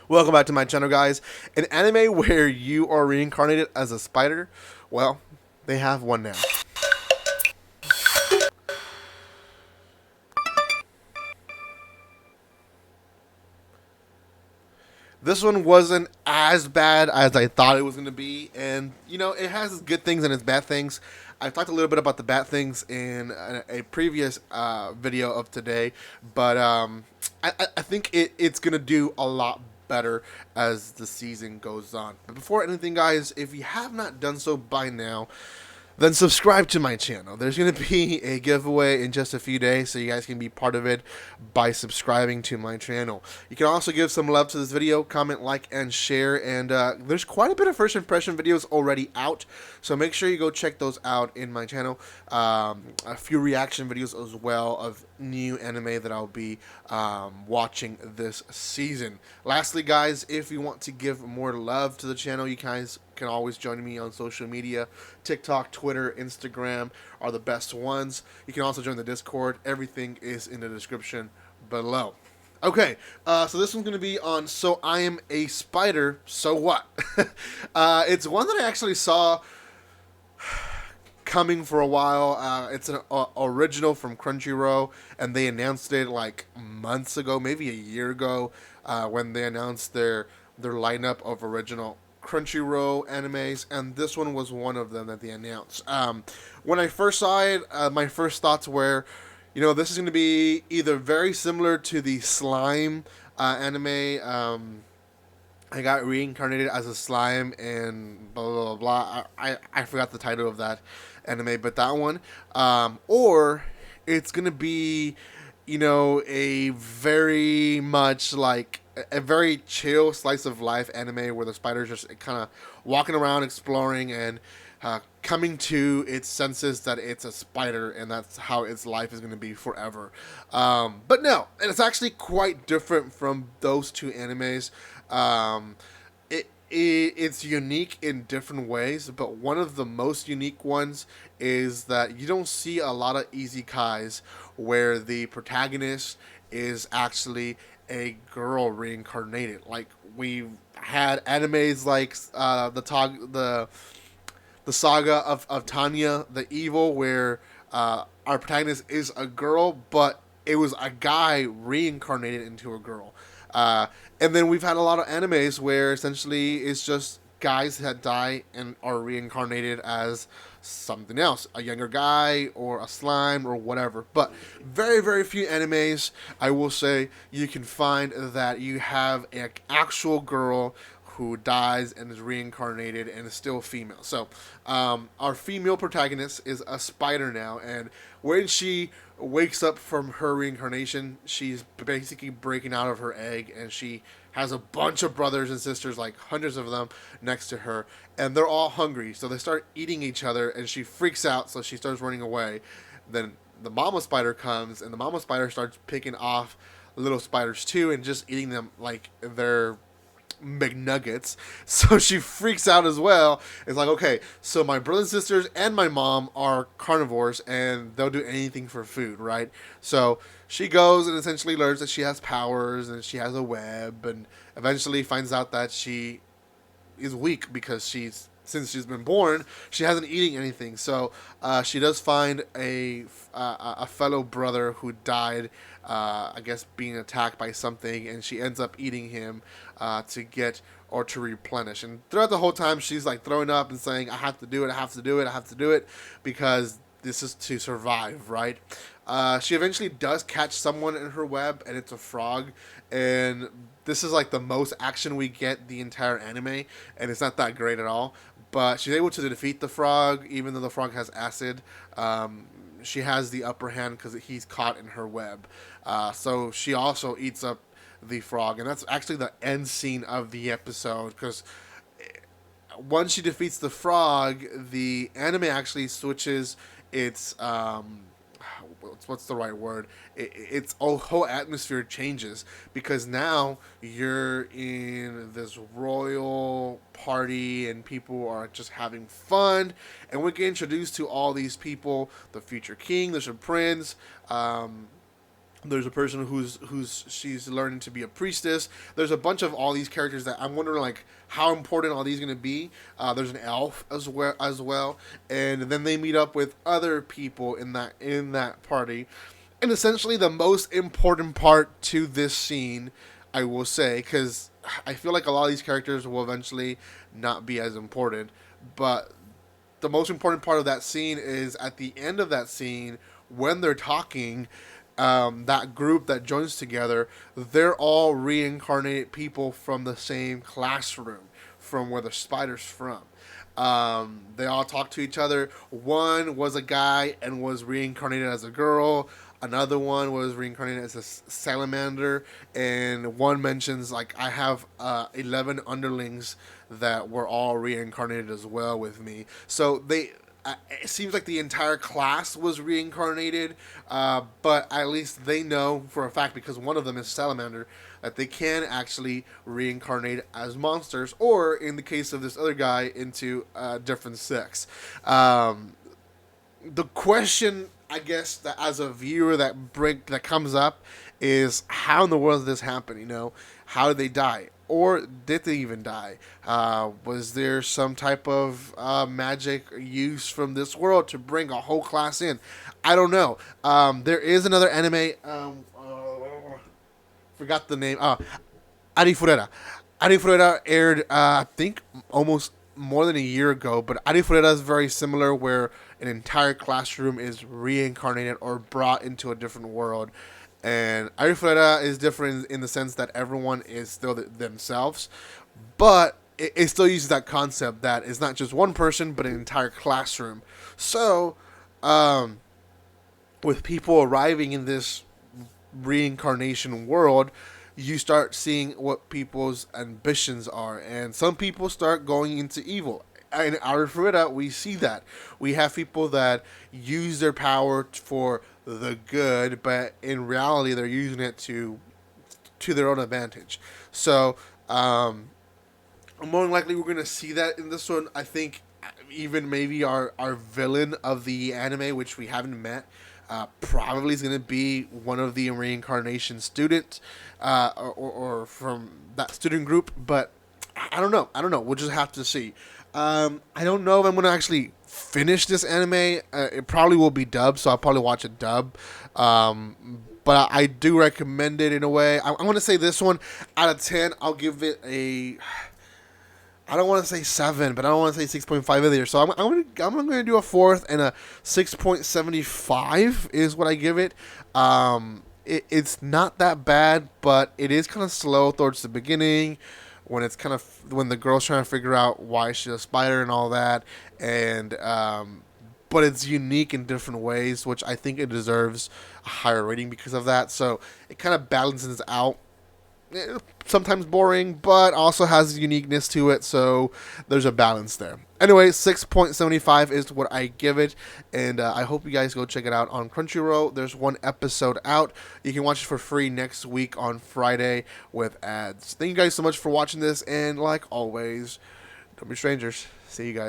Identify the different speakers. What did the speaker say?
Speaker 1: Welcome back to my channel, guys. An anime where you are reincarnated as a spider? Well, they have one now. This one wasn't as bad as I thought it was going to be, and it has its good things and its bad things. I've talked a little bit about the bad things in a previous video of today, but I think it's going to do a lot better as the season goes on. But before anything, guys, if you have not done so by now, then subscribe to my channel. There's going to be a giveaway in just a few days, so you guys can be part of it by subscribing to my channel. You can also give some love to this video, comment, like, and share, and there's quite a bit of first impression videos already out, so make sure you go check those out in my channel. A few reaction videos as well of new anime that I'll be watching this season. Lastly, guys, if you want to give more love to the channel, you guys can always join me on social media. TikTok, Twitter, Instagram are the best ones. You can also join the Discord. Everything is in the description below. Okay, so this one's going to be on So I Am a Spider, So What? It's one that I actually saw coming for a while. It's an original from Crunchyroll, and they announced it like months ago, maybe a year ago, when they announced their lineup of original Crunchyroll animes, and this one was one of them that they announced. When I first saw it, my first thoughts were, this is going to be either very similar to the Slime anime. I got reincarnated as a slime and blah blah blah. I forgot the title of that anime, but that one, or it's gonna be, a very much like a very chill slice of life anime where the spider's just kind of walking around, exploring, and coming to its senses that it's a spider and that's how its life is going to be forever. But no, and it's actually quite different from those two animes. It's unique in different ways, but one of the most unique ones is that you don't see a lot of isekais where the protagonist is actually a girl reincarnated. Like, we've had animes like the saga of Tanya the Evil, where our protagonist is a girl, but it was a guy reincarnated into a girl. And then we've had a lot of animes where essentially it's just guys that die and are reincarnated as something else, a younger guy or a slime or whatever. But very, very few animes, I will say, you can find that you have an actual girl who dies and is reincarnated and is still female. So our female protagonist is a spider now, and when she wakes up from her reincarnation, she's basically breaking out of her egg, and she has a bunch of brothers and sisters, like hundreds of them, next to her, and they're all hungry, so they start eating each other, and she freaks out, so she starts running away. Then the mama spider comes, and the mama spider starts picking off little spiders too, and just eating them like they're McNuggets. So she freaks out as well. It's like, okay, so my brothers and sisters and my mom are carnivores and they'll do anything for food, right? So she goes and essentially learns that she has powers and she has a web, and eventually finds out that she is weak because since she's been born, she hasn't eaten anything. So she does find a fellow brother who died, I guess, being attacked by something, and she ends up eating him to get or to replenish. And throughout the whole time, she's like throwing up and saying, "I have to do it. I have to do it. I have to do it," because this is to survive, right? She eventually does catch someone in her web, and it's a frog. And this is like the most action we get the entire anime, and it's not that great at all. But she's able to defeat the frog, even though the frog has acid. She has the upper hand because he's caught in her web. So she also eats up the frog, and that's actually the end scene of the episode, because once she defeats the frog, the anime actually switches its what's the right word? Its whole atmosphere changes, because now you're in this royal party and people are just having fun, and we get introduced to all these people: the future king, the prince, There's a person who's she's learning to be a priestess. There's a bunch of all these characters that I'm wondering like how important are these going to be. There's an elf as well, and then they meet up with other people in that party, and essentially the most important part to this scene, I will say, because I feel like a lot of these characters will eventually not be as important, but the most important part of that scene is at the end of that scene when they're talking. That group that joins together, they're all reincarnated people from the same classroom, from where the spider's from. They all talk to each other. One was a guy and was reincarnated as a girl. Another one was reincarnated as a salamander, and one mentions like I have 11 underlings that were all reincarnated as well with me. So it seems like the entire class was reincarnated, but at least they know for a fact because one of them is salamander that they can actually reincarnate as monsters, or in the case of this other guy, into a different sex. The question, I guess, that as a viewer that comes up is how in the world did this happen? How did they die? Or did they even die? Was there some type of magic use from this world to bring a whole class in? I don't know. There is another anime. Forgot the name. Arifureta. Arifureta aired, I think, almost more than a year ago. But Arifureta is very similar, where an entire classroom is reincarnated or brought into a different world. And Arifureta is different in the sense that everyone is still themselves, but it still uses that concept that it's not just one person, but an entire classroom. So, with people arriving in this reincarnation world, you start seeing what people's ambitions are, and some people start going into evil. In Arifureta, we see that we have people that use their power for the good, but in reality, they're using it to their own advantage. So, more than likely, we're gonna see that in this one. I think even maybe our villain of the anime, which we haven't met, probably is going to be one of the reincarnation students, or from that student group. But I don't know. I don't know. We'll just have to see. I don't know if I'm going to actually finish this anime. It probably will be dubbed, so I'll probably watch it dub. But I do recommend it in a way. I'm going to say this one out of 10. I'll give it a. I don't want to say 7, but I don't want to say 6.5 either. So I'm going to do a fourth, and a 6.75 is what I give it. It's not that bad, but it is kind of slow towards the beginning, when when the girl's trying to figure out why she's a spider and all that, and but it's unique in different ways, which I think it deserves a higher rating because of that. So it kind of balances out. Sometimes boring, but also has uniqueness to it, so there's a balance there. Anyway, 6.75 is what I give it, and I hope you guys go check it out on Crunchyroll. There's one episode out. You can watch it for free next week on Friday with ads. Thank you guys so much for watching this, and like always, don't be strangers. See you guys.